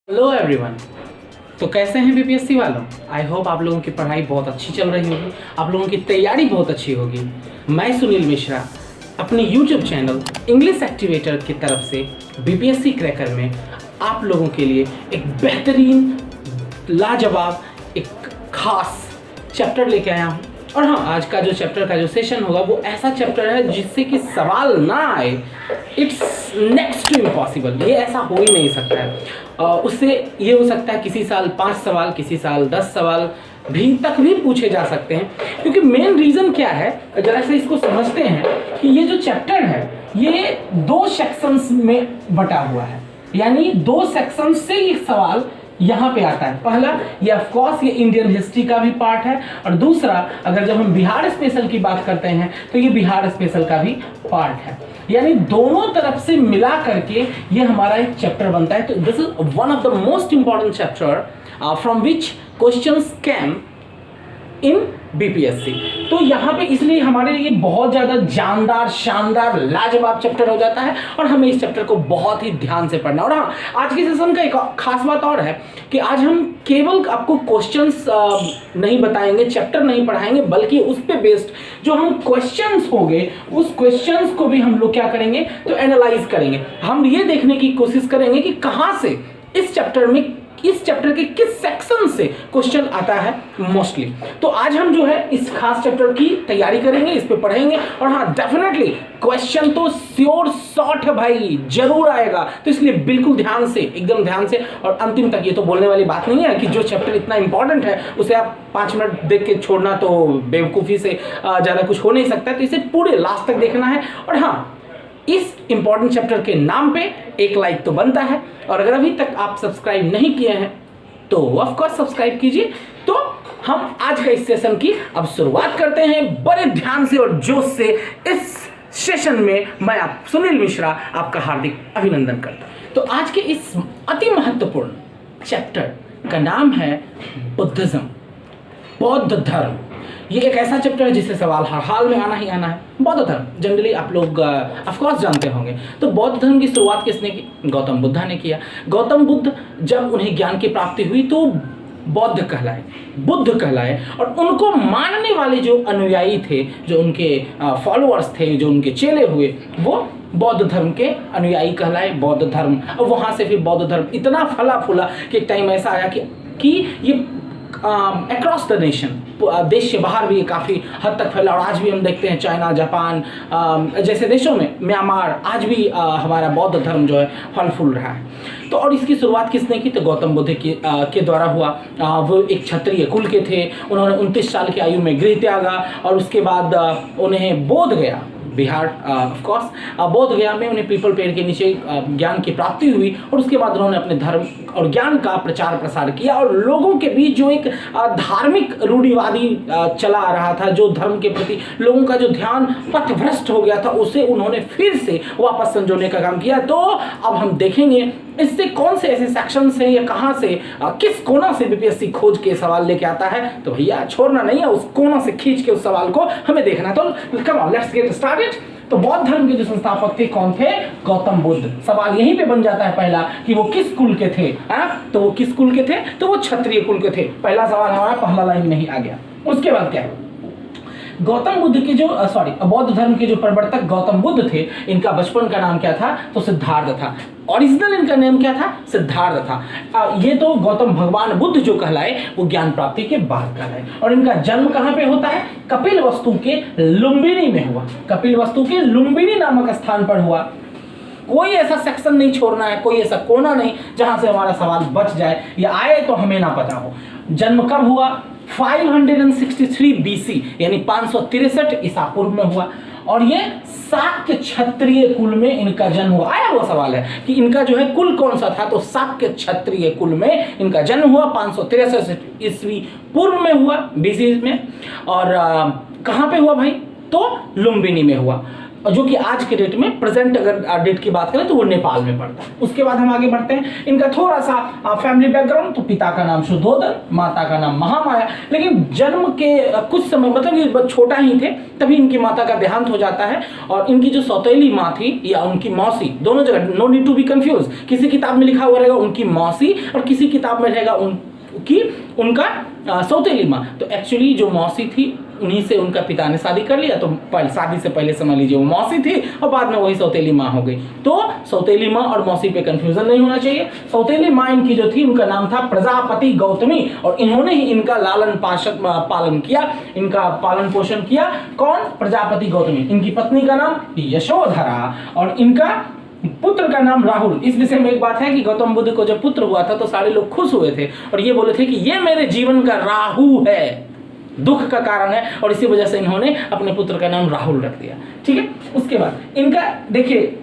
Hello everyone. तो कैसे हैं बीपीएससी वालों? आई होप आप लोगों की पढ़ाई बहुत अच्छी चल रही होगी, आप लोगों की तैयारी बहुत अच्छी होगी। मैं सुनील मिश्रा अपने यूट्यूब चैनल इंग्लिश एक्टिवेटर की तरफ से बीपीएससी क्रैकर में आप लोगों के लिए एक बेहतरीन लाजवाब एक खास चैप्टर लेके आया हूँ। और हाँ, आज का जो चैप्टर का जो सेशन होगा वो ऐसा चैप्टर है जिससे कि सवाल ना आए, इट्स नेक्स्ट टू इम्पॉसिबल। ये ऐसा हो ही नहीं सकता है। उससे ये हो सकता है किसी साल 5 सवाल, किसी साल 10 सवाल भी पूछे जा सकते हैं। क्योंकि मेन रीज़न क्या है, जरा से इसको समझते हैं कि ये जो चैप्टर है ये 2 सेक्शंस में बटा हुआ है, यानी 2 सेक्शन से ये सवाल यहाँ पे आता है। पहला, ये ऑफकोर्स ये इंडियन हिस्ट्री का भी पार्ट है, और दूसरा अगर जब हम बिहार स्पेशल की बात करते हैं तो ये बिहार स्पेशल का भी पार्ट है। यानी दोनों तरफ से मिला करके ये हमारा एक चैप्टर बनता है। तो this is one of the most important chapter from which questions came in BPSC. तो यहाँ पे इसलिए हमारे लिए बहुत ज़्यादा जानदार, शानदार, लाजवाब चैप्टर हो जाता है, और हमें इस चैप्टर को बहुत ही ध्यान से पढ़ना। और हाँ, आज के सेशन का एक खास बात और है कि आज हम केवल आपको क्वेश्चंस नहीं बताएंगे, चैप्टर नहीं पढ़ाएंगे, बल्कि उस पे बेस्ड जो हम क्वेश्चंस होंगे उस क्वेश्चंस को भी हम लोग क्या करेंगे तो एनालाइज करेंगे। हम ये देखने की कोशिश करेंगे कि कहाँ से इस चैप्टर के किस सेक्शन से क्वेश्चन आता है मोस्टली। तो आज हम जो है इस खास चैप्टर की तैयारी करेंगे, इस पे पढ़ेंगे, और हाँ डेफिनेटली क्वेश्चन तो श्योर शॉर्ट है भाई, जरूर आएगा। तो इसलिए बिल्कुल ध्यान से, एकदम ध्यान से और अंतिम तक। ये तो बोलने वाली बात नहीं है कि जो चैप्टर इतना इंपॉर्टेंट है उसे आप 5 मिनट देख के छोड़ना तो बेवकूफ़ी से ज़्यादा कुछ हो नहीं सकता है। तो इसे पूरे लास्ट तक देखना है। और हाँ, इस इंपॉर्टेंट चैप्टर के नाम पे एक लाइक तो बनता है, और अगर अभी तक आप सब्सक्राइब नहीं किए हैं तो ऑफ कोर्स सब्सक्राइब कीजिए। तो हम आज का इस सेशन की अब शुरुआत करते हैं बड़े ध्यान से और जोश से। इस सेशन में मैं आप सुनील मिश्रा आपका हार्दिक अभिनंदन करता हूं। तो आज के इस अति महत्वपूर्ण चैप्टर का नाम है बुद्धिज्म, बौद्ध धर्म। ये एक ऐसा चैप्टर है जिससे सवाल हर हाल में आना ही आना है। बौद्ध धर्म जनरली आप लोग ऑफकोर्स जानते होंगे। तो बौद्ध धर्म की शुरुआत किसने की? गौतम बुद्ध ने किया। गौतम बुद्ध जब उन्हें ज्ञान की प्राप्ति हुई तो बौद्ध कहलाए, बुद्ध कहलाए, और उनको मानने वाले जो अनुयायी थे, जो उनके फॉलोअर्स थे, जो उनके चेले हुए, वो बौद्ध धर्म के अनुयायी कहलाए, बौद्ध धर्म। और वहाँ से फिर बौद्ध धर्म इतना फला फूला कि एक टाइम ऐसा आया कि ये अक्रॉस द नेशन, देश से बाहर भी काफ़ी हद तक फैला। और आज भी हम देखते हैं चाइना, जापान जैसे देशों में, म्यांमार, आज भी हमारा बौद्ध धर्म जो है फल फूल रहा है। तो और इसकी शुरुआत किसने की? तो गौतम बुद्ध के द्वारा हुआ। वो एक क्षत्रिय कुल के थे। उन्होंने 29 साल की आयु में गृह त्यागा, और उसके बाद उन्हें बोध गया, बिहार ऑफकोर्स, बोध गया में उन्हें पीपल पेड़ के नीचे ज्ञान की प्राप्ति हुई। और उसके बाद उन्होंने अपने धर्म और ज्ञान का प्रचार प्रसार किया, और लोगों के बीच जो एक धार्मिक रूढ़िवादी चला आ रहा था, जो धर्म के प्रति लोगों का जो ध्यान पथभ्रष्ट हो गया था, उसे उन्होंने फिर से वापस संजोने का काम किया। तो अब हम देखेंगे इससे कौन से ऐसे सेक्शन से या कहाँ से किस कोना से बीपीएससी खोज के सवाल लेके आता है। तो भैया छोड़ना नहीं है, उस कोना से खींच के उस सवाल को हमें देखना है। तो come on, let's get started. तो बौद्ध धर्म के जो संस्थापक थे कौन थे? गौतम बुद्ध। सवाल यहीं पे बन जाता है पहला कि वो किस कुल के थे। तो वो किस कुल के थे? तो वो क्षत्रिय कुल के थे। पहला सवाल हमारा पहला लाइन में ही आ गया। उसके बाद क्या है? गौतम बुद्ध के जो बौद्ध धर्म के जो प्रवर्तक गौतम बुद्ध थे, इनका बचपन का नाम क्या था? तो सिद्धार्थ था। ओरिजिनल इनका नेम क्या था? सिद्धार्थ था। ये तो गौतम भगवान बुद्ध जो कहलाए वो ज्ञान प्राप्ति के बाद कहलाए। और इनका जन्म कहाँ पे होता है? कपिलवस्तु के लुम्बिनी में हुआ। कपिलवस्तु के लुम्बिनी नामक स्थान पर हुआ। कोई ऐसा सेक्शन नहीं छोड़ना है, कोई ऐसा कोना नहीं जहां से हमारा सवाल बच जाए या आए तो हमें ना पता हो। जन्म कब हुआ? 563 BC, यानी 563 ईसा पूर्व में हुआ। और ये शाक्य क्षत्रिय कुल में इनका जन्म हुआ। आया हुआ सवाल है कि इनका जो है कुल कौन सा था, तो शाक्य क्षत्रिय कुल में इनका जन्म हुआ। 563 ईस्वी पूर्व में हुआ, BC में। और कहाँ पे हुआ भाई? तो लुम्बिनी में हुआ। और जो कि आज के डेट में प्रेजेंट अगर डेट की बात करें तो वो नेपाल में पड़ता है। उसके बाद हम आगे बढ़ते हैं। इनका थोड़ा सा फैमिली बैकग्राउंड, तो पिता का नाम शुद्धोदन, माता का नाम महामाया। लेकिन जन्म के कुछ समय, मतलब ये छोटा ही थे तभी इनकी माता का देहांत हो जाता है। और इनकी जो सौतेली माँ थी या उनकी मौसी, दोनों जगह, no need to be confuse, किसी किताब में लिखा हुआ रहेगा उनकी मौसी और किसी किताब में रहेगा उनका सौतेली माँ। तो एक्चुअली जो मौसी थी उन्हीं से उनका पिता ने शादी कर लिया, तो शादी से पहले समझ लीजिए वो मौसी थी और बाद में वही सौतेली माँ हो गई। तो सौतेली माँ और मौसी पे कंफ्यूजन नहीं होना चाहिए। सौतेली माँ इनकी जो थी उनका नाम था प्रजापति गौतमी और इन्होंने ही इनका लालन पालन किया, इनका पालन पोषण किया। कौन? प्रजापति गौतमी। इनकी पत्नी का नाम यशोधरा और इनका पुत्र का नाम राहुल। इस विषय में एक बात है कि गौतम बुद्ध को जब पुत्र हुआ था तो सारे लोग खुश हुए थे और ये बोले थे कि ये मेरे जीवन का राहु है, दुख का कारण है, और इसी वजह से इन्होंने अपने पुत्र का नाम राहुल रख दिया। ठीक है। उसके बाद इनका देखिए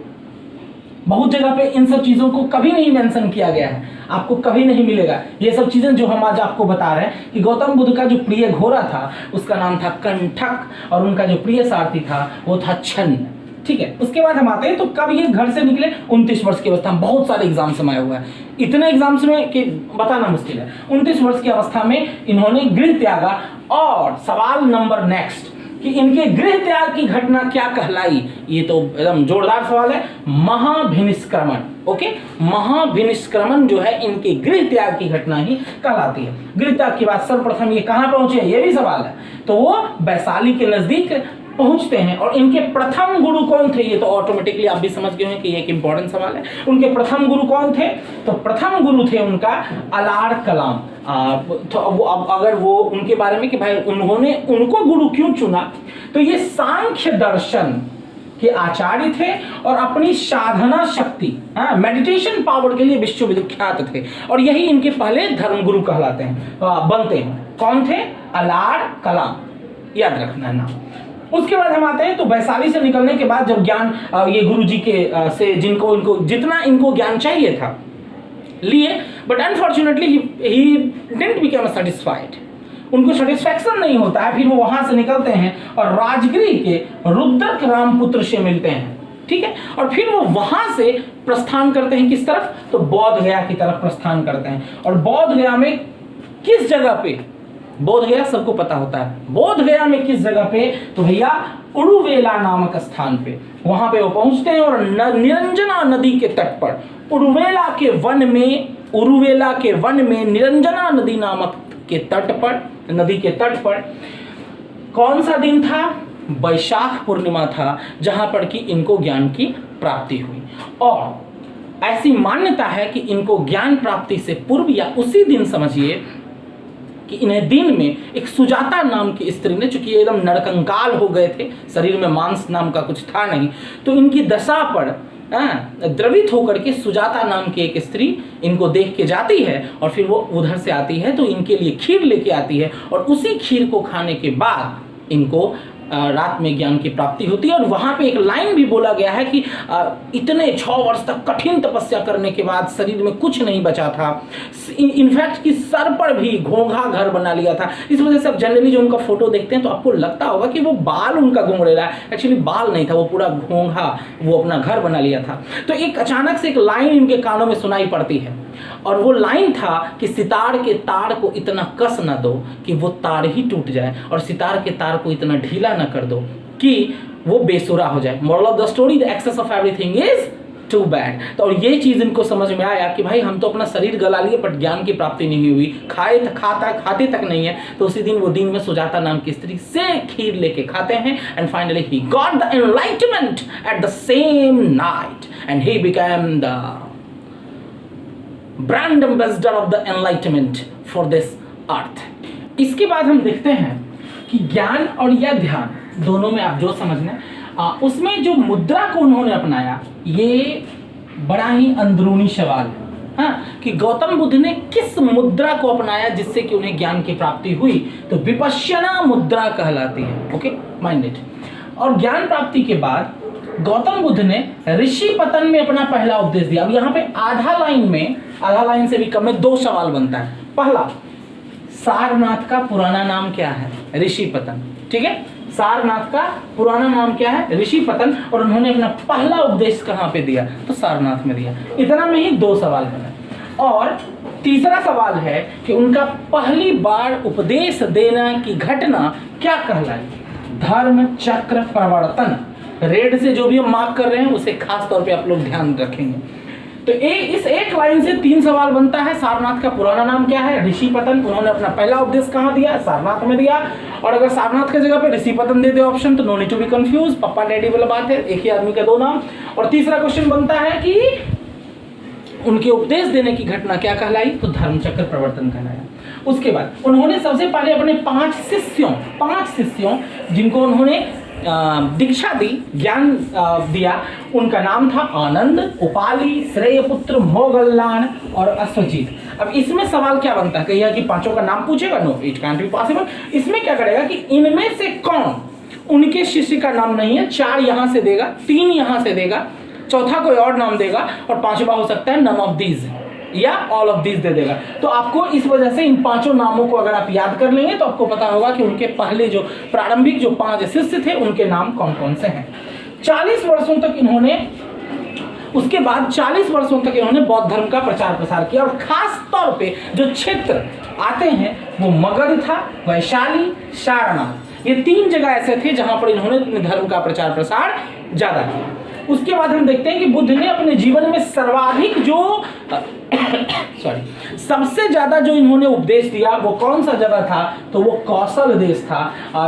बहुत जगह पे इन सब चीजों को कभी नहीं मेंशन किया गया है, आपको कभी नहीं मिलेगा ये सब चीजें जो हम आज आपको बता रहे हैं कि गौतम बुद्ध का जो प्रिय घोड़ा था उसका नाम था कंठक और उनका जो प्रिय सारथी था वो था छन्न। ठीक है। उसके बाद हम आते हैं तो कब ये घर से निकले? 29 वर्ष की अवस्था में। बहुत सारे एग्जाम समय हुआ है, इतने एग्जाम्स में कि बताना मुश्किल है। 29 वर्ष की अवस्था में इन्होंने गृह त्यागा। और सवाल नंबर नेक्स्ट कि इनके गृह त्याग की घटना क्या कहलाई? ये तो एकदम जोरदार सवाल है। महाभिनिष्क्रमण। ओके, महाभिनिष्क्रमण जो है इनके गृह त्याग की घटना ही कहलाती है। गृह त्याग की बात सर्वप्रथम ये कहाँ पहुंचे, ये भी सवाल है। तो वो वैशाली के नजदीक पहुंचते हैं। और इनके प्रथम गुरु कौन थे? ये तो ऑटोमेटिकली आप भी समझ गए हैं कि ये एक इंपॉर्टेंट सवाल है। उनके प्रथम गुरु कौन थे? तो प्रथम गुरु थे उनका अलाड़ कलाम। तो अब अगर वो उनके बारे में कि भाई उन्होंने उनको गुरु क्यों चुना, तो ये सांख्य दर्शन के आचार्य थे और अपनी साधना शक्ति, मेडिटेशन पावर के लिए विश्वविख्यात थे और यही इनके पहले धर्मगुरु कहलाते हैं, बनते हैं। कौन थे? अलाड़ कलाम, याद रखना नाम। उसके बाद हम आते हैं तो वैशाली से निकलने के बाद जब ज्ञान ये गुरु जी के से जिनको इनको जितना इनको ज्ञान चाहिए था लिए, but unfortunately he didn't become satisfied, उनको सेटिस्फैक्शन नहीं होता है। फिर वो वहां से निकलते हैं और राजगिरी के रुद्रक रामपुत्र से मिलते हैं। ठीक है। और फिर वो वहां से प्रस्थान करते हैं किस तरफ? तो बौद्ध गया की तरफ प्रस्थान करते हैं। और बौद्ध गया में किस जगह पे? बोध गया सबको पता होता है। बोध गया में किस जगह पे? तो भैया उरुवेला नामक स्थान पे, वहां पे वो पहुंचते हैं और निरंजना नदी के तट पर, उरुवेला के वन में निरंजना नदी नामक के तट पर, नदी के तट पर कौन सा दिन था? वैशाख पूर्णिमा था, जहां पर कि इनको ज्ञान की प्राप्ति हुई। और ऐसी मान्यता है कि इनको ज्ञान प्राप्ति से पूर्व या उसी दिन समझिए कि इन्हें दिन में एक सुजाता नाम की स्त्री ने, चूंकि एकदम नरकंकाल हो गए थे, शरीर में मांस नाम का कुछ था नहीं, तो इनकी दशा पर द्रवित होकर के सुजाता नाम की एक स्त्री इनको देख के जाती है और फिर वो उधर से आती है तो इनके लिए खीर लेके आती है और उसी खीर को खाने के बाद इनको रात में ज्ञान की प्राप्ति होती है। और वहाँ पे एक लाइन भी बोला गया है कि इतने 6 वर्ष तक कठिन तपस्या करने के बाद शरीर में कुछ नहीं बचा था, इनफैक्ट कि सर पर भी घोंघा घर बना लिया था। इस वजह से आप जनरली जो उनका फोटो देखते हैं तो आपको लगता होगा कि वो बाल उनका घूंघ रहा है, एक्चुअली बाल नहीं था, वो पूरा घोंघा वो अपना घर बना लिया था। तो एक अचानक से एक लाइन इनके कानों में सुनाई पड़ती है और वो लाइन था कि सितार के तार को इतना कस न दो कि वो तार ही टूट जाए और सितार के तार को इतना ढीला न कर दो कि वो बेसुरा हो जाए। Moral of the story, the excess of everything is too bad. तो और ये चीज इनको समझ में आया कि भाई हम तो अपना शरीर गला लिए बट ज्ञान की प्राप्ति नहीं हुई, खाते तक नहीं है। तो उसी दिन वो दिन में सुजाता नाम की स्त्री से खीर लेके खाते हैं and finally he got the enlightenment at the same night and he became the brand ambassador of the enlightenment for this earth. इसके बाद हम देखते हैं कि ज्ञान और या ध्यान दोनों में आप जो समझना उसमें जो मुद्रा को उन्होंने अपनाया, ये बड़ा ही अंदरूनी सवाल है। हाँ, कि गौतम बुद्ध ने किस मुद्रा को अपनाया जिससे कि उन्हें ज्ञान की प्राप्ति हुई, तो विपश्यना मुद्रा कहलाती है। Okay, mind it. और ज्ञान प्राप्ति के बाद गौतम बुद्ध ने ऋषि पतन में अपना पहला उपदेश दिया। अब यहाँ पे आधा लाइन से भी कम में 2 सवाल बनता है। पहला, सारनाथ का पुराना नाम क्या है? ऋषि पतन। ठीक है, सारनाथ का पुराना नाम क्या है? ऋषिपतन। और उन्होंने अपना पहला उपदेश कहाँ पे दिया? तो सारनाथ में दिया। इतना में ही 2 सवाल बने। और तीसरा सवाल है कि उनका पहली बार उपदेश देना की घटना क्या कहलाई? धर्म चक्र प्रवर्तन। रेड से जो भी हम मार्क कर रहे हैं उसे खास तौर पे आप लोग ध्यान रखेंगे। तो इस एक लाइन से 3 सवाल बनता है। सारनाथ का पुराना नाम क्या है? ऋषिपतन। उन्होंने अपना पहला उपदेश कहाँ दिया? सारनाथ में दिया। और अगर सारनाथ की जगह पे ऋषिपतन दे दे ऑप्शन तो no need to be confuse, पप्पा डैडी वाला बात है, एक ही आदमी का 2 नाम। और तीसरा क्वेश्चन बनता है कि उनके उपदेश देने की घटना क्या कहलाई? तो धर्मचक्र प्रवर्तन कहलाया। उसके बाद उन्होंने सबसे पहले अपने 5 शिष्यों जिनको उन्होंने दीक्षा दी, ज्ञान दिया, उनका नाम था आनंद, उपाली, श्रेयपुत्र, मोगल्लान और अश्वजीत। अब इसमें सवाल क्या बनता है? कहिए कि 5 का नाम पूछेगा? No, it can't be possible. इसमें क्या करेगा कि इनमें से कौन उनके शिष्य का नाम नहीं है? 4 यहां से देगा, 3 यहां से देगा, चौथा कोई और नाम देगा, और 5वां हो सकता है नन ऑफ दीज या ऑल ऑफ दीज दे देगा। तो आपको इस वजह से इन 5 नामों को अगर आप याद कर लेंगे तो आपको पता होगा कि उनके पहले जो प्रारंभिक जो 5 शिष्य थे उनके नाम कौन कौन से हैं। 40 वर्षों तक इन्होंने, उसके बाद 40 वर्षों तक इन्होंने बौद्ध धर्म का प्रचार प्रसार किया। और खास तौर पे जो क्षेत्र आते हैं वो मगध था, वैशाली, सारनाथ, ये 3 जगह ऐसे थे जहां पर इन्होंने धर्म का प्रचार प्रसार ज्यादा किया। उसके बाद हम देखते हैं कि बुद्ध ने अपने जीवन में सर्वाधिक जो सबसे ज्यादा जो इन्होंने उपदेश दिया वो कौन सा जगह था? तो वो कौशल देश था,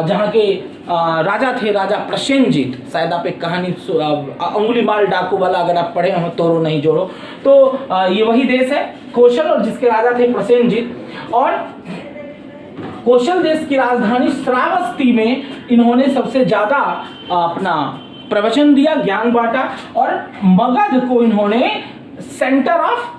जहाँ के राजा थे, राजा प्रसेनजीत। शायद आप एक कहानी अंगुलीमाल डाकू वाला अगर आप पढ़े हो, तोड़ो नहीं जोड़ो, तो ये वही देश है कौशल, और जिसके राजा थे प्रसेनजीत। और कौशल देश की राजधानी श्रावस्ती में इन्होंने सबसे ज्यादा अपना प्रवचन दिया, ज्ञान बांटा। और मगध को इन्होंने सेंटर ऑफ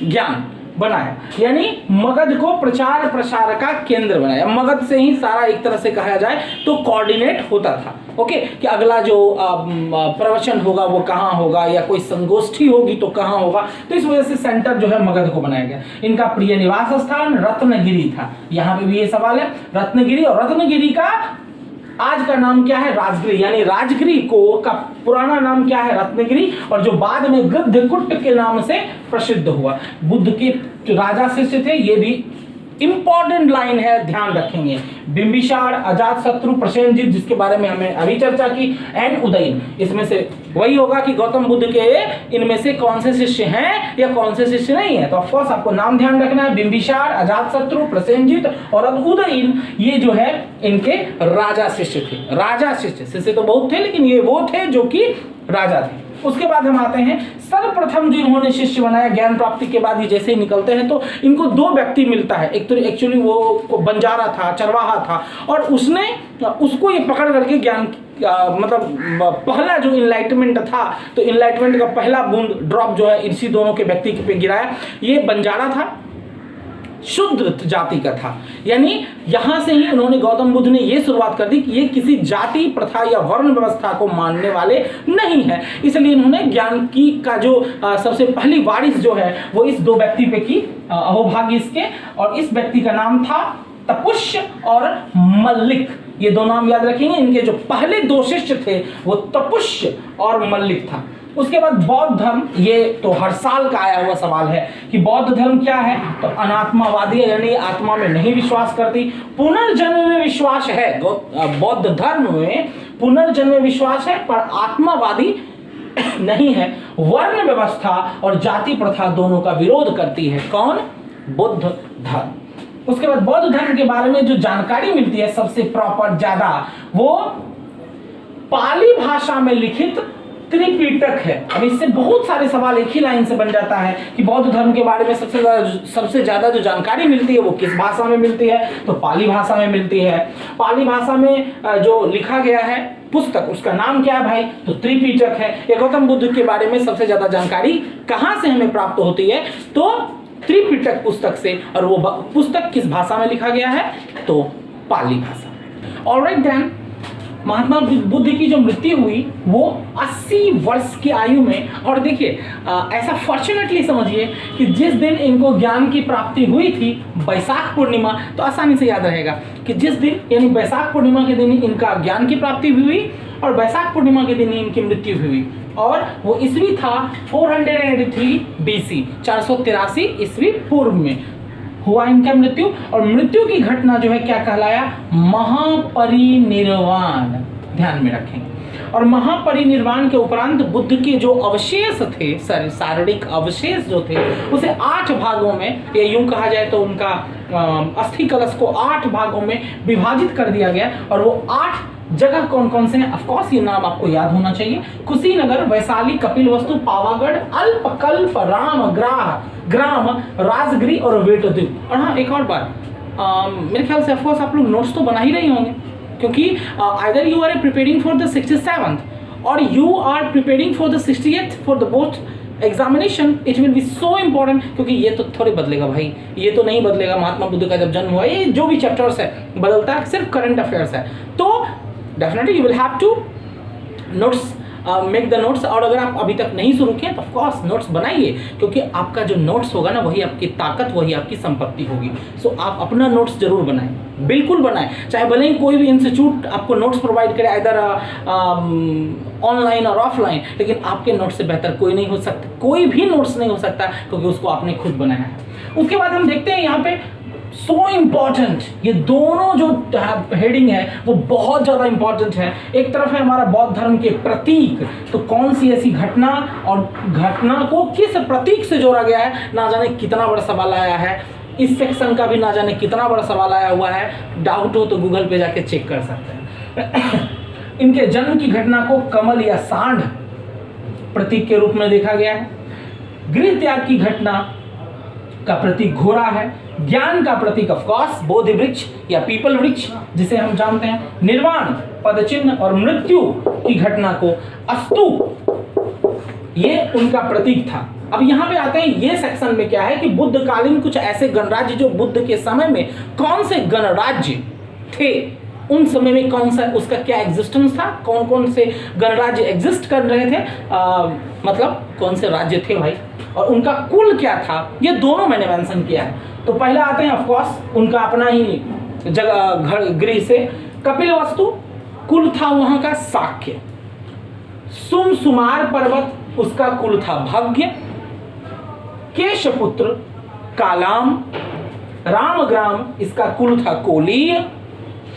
ज्ञान बनाया, यानी मगध को प्रचार प्रसार का केंद्र बनाया। मगध से ही सारा एक तरह से कहा जाए तो कोऑर्डिनेट होता था। ओके, कि अगला जो प्रवचन होगा वो कहाँ होगा, या कोई संगोष्ठी होगी तो कहाँ होगा। तो इस वजह से सेंटर जो है मगध को बनाया गया। इनका प्रिय निवास स्थान रत्नगिरी था। यहाँ पे भी ये सवाल है, रत्नगिरी। और रत्नगिरी का आज का नाम क्या है? राजगिरी, यानी राजगिरी को का पुराना नाम क्या है? रत्नगिरी। और जो बाद में गद्धकुट के नाम से प्रसिद्ध हुआ। बुद्ध के राजा शिष्य थे, ये भी इंपॉर्टेंट लाइन है, ध्यान रखेंगे। बिंबिसार, अजातशत्रु, प्रसेनजीत जिसके बारे में हमें अभी चर्चा की, एंड उदयन। इसमें से वही होगा कि गौतम बुद्ध के इनमें से कौन से शिष्य हैं या कौन से शिष्य नहीं है। तो ऑफकोर्स आपको नाम ध्यान रखना है, बिंबिसार, अजातशत्रु, प्रसेनजीत और उदयन, ये जो है इनके राजा शिष्य थे। राजा शिष्य तो बहुत थे, लेकिन ये वो थे जो कि राजा थे। उसके बाद हम आते हैं सर्वप्रथम जो इन्होंने शिष्य बनाया ज्ञान प्राप्ति के बाद, ये जैसे ही निकलते हैं तो इनको 2 व्यक्ति मिलता है। एक तो एक्चुअली वो बंजारा था, चरवाहा था, और उसने उसको ये पकड़ करके ज्ञान मतलब पहला जो इनलाइटमेंट था, तो इनलाइटमेंट का पहला बूंद ड्रॉप जो है इसी दोनों के व्यक्ति पे गिराया। ये बंजारा था, शूद्र जाति का था, यानी यहां से ही उन्होंने, गौतम बुद्ध ने ये शुरुआत कर दी कि ये किसी जाति प्रथा या वर्ण व्यवस्था को मानने वाले नहीं है। इसलिए इन्होंने ज्ञान की का जो सबसे पहली वारिस जो है वो इस 2 व्यक्ति पे की, अहोभाग्य इसके। और इस व्यक्ति का नाम था तपुष्य और मल्लिक। ये 2 नाम याद रखेंगे। इनके जो पहले 2 शिष्य थे वो तपुष्य और मल्लिक था। उसके बाद बौद्ध धर्म, ये तो हर साल का आया हुआ सवाल है कि बौद्ध धर्म क्या है? तो अनात्मावादी है, यानी आत्मा में नहीं विश्वास करती। पुनर्जन्म में विश्वास है, बौद्ध धर्म में पुनर्जन्म में विश्वास है, पर आत्मावादी नहीं है। वर्ण व्यवस्था और जाति प्रथा दोनों का विरोध करती है। कौन? बुद्ध धर्म। उसके बाद बौद्ध धर्म के बारे में जो जानकारी मिलती है सबसे प्रॉपर ज्यादा, वो पाली भाषा में लिखित त्रिपिटक है। अब इससे बहुत सारे सवाल एक ही लाइन से बन जाता है कि बौद्ध धर्म के बारे में सबसे ज्यादा जो जानकारी मिलती है वो किस भाषा में मिलती है? तो पाली भाषा में मिलती है। पाली भाषा में जो लिखा गया है पुस्तक, उसका नाम क्या है भाई? तो त्रिपिटक है। ये गौतम बुद्ध के बारे में सबसे ज्यादा जानकारी कहाँ से हमें प्राप्त होती है? तो त्रिपिटक पुस्तक से। और वो पुस्तक किस भाषा में लिखा गया है? तो पाली भाषा में। ऑलराइट देन, महात्मा बुद्ध की जो मृत्यु हुई वो 80 वर्ष की आयु में। और देखिए ऐसा फॉर्चुनेटली समझिए कि जिस दिन इनको ज्ञान की प्राप्ति हुई थी, बैसाख पूर्णिमा, तो आसानी से याद रहेगा कि जिस दिन यानी बैसाख पूर्णिमा के दिन इनका ज्ञान की प्राप्ति हुई और बैसाख पूर्णिमा के दिन इनकी मृत्यु हुई। और वो ईस्वी था 483 BC, 483 ईस्वी पूर्व में हुआ इनका मृत्यु। और मृत्यु की घटना जो है क्या कहलाया, महापरिनिर्वाण, ध्यान में रखें। और महापरिनिर्वाण के उपरांत बुद्ध के जो अवशेष थे, शारीरिक अवशेष जो थे, उसे 8 भागों में, या यूं कहा जाए तो उनका अस्थि कलश को 8 भागों में विभाजित कर दिया गया। और वो 8 जगह कौन कौन से हैं, ऑफकोर्स ये नाम आपको याद होना चाहिए, कुशीनगर, वैशाली, कपिलवस्तु, पावागढ़, अल्पकल्प, ग्राम, राजगिरी और वेटद्वीप। और हाँ, एक और बात, मेरे ख्याल से ऑफकोर्स आप लोग नोट्स तो बना ही रहे होंगे, क्योंकि either you are preparing for the 67th और you are preparing for the 68th for the both examination. It will be so important, क्योंकि ये तो थोड़े बदलेगा भाई, ये तो नहीं बदलेगा। महात्मा बुद्ध का जब जन्म हुआ, ये जो भी चैप्टर्स है बदलता है, सिर्फ करंट अफेयर्स है। तो definitely you will have to notes, make the notes. और अगर आप अभी तक नहीं शुरू किए तो ऑफकोर्स नोट्स बनाइए, क्योंकि आपका जो नोट्स होगा ना, वही आपकी ताकत, वही आपकी संपत्ति होगी। सो आप अपना नोट्स जरूर बनाएं, बिल्कुल बनाएं, चाहे भले ही कोई भी इंस्टीट्यूट आपको नोट्स प्रोवाइड करे, इधर ऑनलाइन और ऑफलाइन, लेकिन आपके नोट्स से बेहतर कोई नहीं हो सकता, कोई भी नोट्स नहीं हो सकता, क्योंकि उसको आपने खुद बनाया है। उसके बाद हम देखते हैं यहाँ पे सो इम्पॉर्टेंट, ये दोनों जो हेडिंग है वो बहुत ज़्यादा इम्पॉर्टेंट है। एक तरफ है हमारा बौद्ध धर्म के प्रतीक, तो कौन सी ऐसी घटना और घटना को किस प्रतीक से जोड़ा गया है, ना जाने कितना बड़ा सवाल आया है। इस सेक्शन का भी ना जाने कितना बड़ा सवाल आया हुआ है, डाउट हो तो गूगल पे जाके चेक कर सकते हैं। इनके जन्म की घटना को कमल या सांड प्रतीक के रूप में देखा गया है। गृह त्याग की घटना का प्रतीक घोड़ा है। ज्ञान का प्रतीक ऑफकोर्स बोधि वृक्ष या पीपल वृक्ष जिसे हम जानते हैं। निर्वाण पद चिन्ह और मृत्यु की घटना को स्तूप, ये उनका प्रतीक था। अब यहाँ पे आते हैं, ये सेक्शन में क्या है कि बुद्धकालीन कुछ ऐसे गणराज्य जो बुद्ध के समय में, कौन से गणराज्य थे उन समय में, कौन सा उसका क्या एग्जिस्टेंस था, कौन कौन से गणराज्य एग्जिस्ट कर रहे थे, मतलब कौन से राज्य थे भाई, और उनका कुल क्या था, ये दोनों मैंने मेंशन किया है। तो पहला आते हैं ऑफकोर्स उनका अपना ही जगह घर गृह से, कपिलवस्तु कुल था वहां का शाक्य। सुमसुमार पर्वत उसका कुल था भग्य। केशपुत्र कालाम। रामग्राम इसका कुल था कोलीय।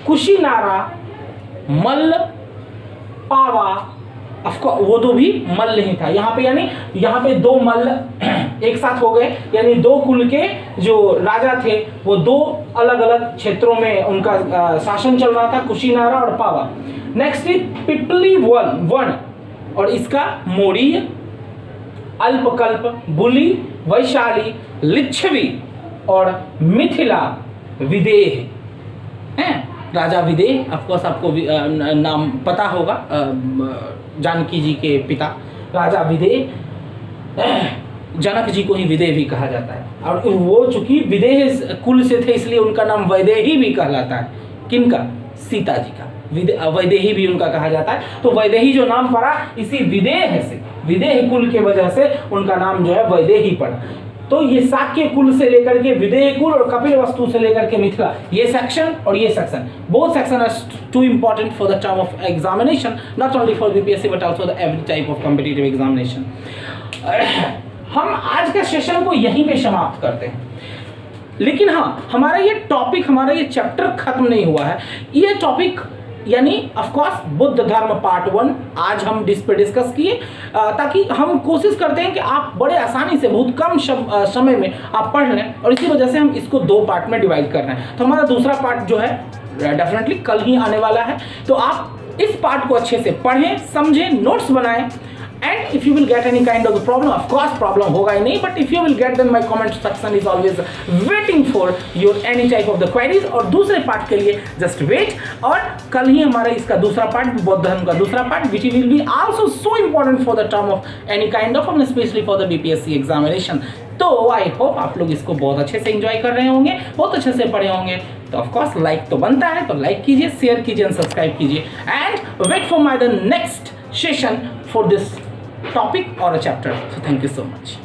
कुशीनारा मल्ल। पावा ऑफकोर्स वो दो भी मल्ल ही था यहाँ पे, यानी यहाँ पे दो मल्ल एक साथ हो गए, यानी दो कुल के जो राजा थे वो दो अलग अलग क्षेत्रों में उनका शासन चल रहा था, कुशीनारा और पावा। नेक्स्ट इज पिपली वन और इसका मोरीय। अल्पकल्प बुली, वैशाली, लिच्छवी और मिथिला विदेह हैं। राजा विदेह ऑफकोर्स आपको नाम पता होगा, जानकी जी के पिता राजा विदेह, जनक जी को ही विदेह भी कहा जाता है। और वो चूंकि विदेह कुल से थे इसलिए उनका नाम वैदेही भी कहलाता है। किनका? सीता जी का वैदेही भी उनका कहा जाता है। तो वैदेही जो नाम पड़ा इसी विदेह से, विदेह कुल के वजह से उनका नाम जो है वैदेही पड़ा। तो ये शाक्य कुल से लेकर के विदेह कुल और कपिलवस्तु से लेकर के मिथिला, ये सेक्शन और ये section, both section are too important for the term of examination, not only for BPSC but also the every type of competitive examination. हम आज का सेशन को यहीं पे समाप्त करते हैं, लेकिन हाँ हमारा ये टॉपिक, हमारा ये चैप्टर खत्म नहीं हुआ है। ये टॉपिक यानी ऑफकोर्स बुद्ध धर्म पार्ट 1 आज हम पे डिस्कस किए, ताकि हम कोशिश करते हैं कि आप बड़े आसानी से बहुत कम समय में आप पढ़ लें, और इसी वजह से हम इसको 2 पार्ट में डिवाइड कर रहे हैं। तो हमारा दूसरा पार्ट जो है डेफिनेटली कल ही आने वाला है। तो आप इस पार्ट को अच्छे से पढ़ें, समझें, नोट्स बनाएं and if you will get any kind of problem, of course problem होगा ही नहीं, but if you will get then my comment section is always waiting for your any type of the queries. और दूसरे part के लिए just wait, और कल ही हमारा इसका दूसरा पार्ट, बौद्ध धर्म का दूसरा part, which will be also so important for the term of any kind of, specially for the BPSC examination. तो आई होप आप लोग इसको बहुत अच्छे से एंजॉय कर रहे होंगे, बहुत अच्छे से पढ़े होंगे। तो ऑफ कोर्स लाइक तो बनता है, तो लाइक कीजिए, शेयर कीजिए, सब्सक्राइब कीजिए, and wait for my the next session for this topic or a chapter. So thank you so much.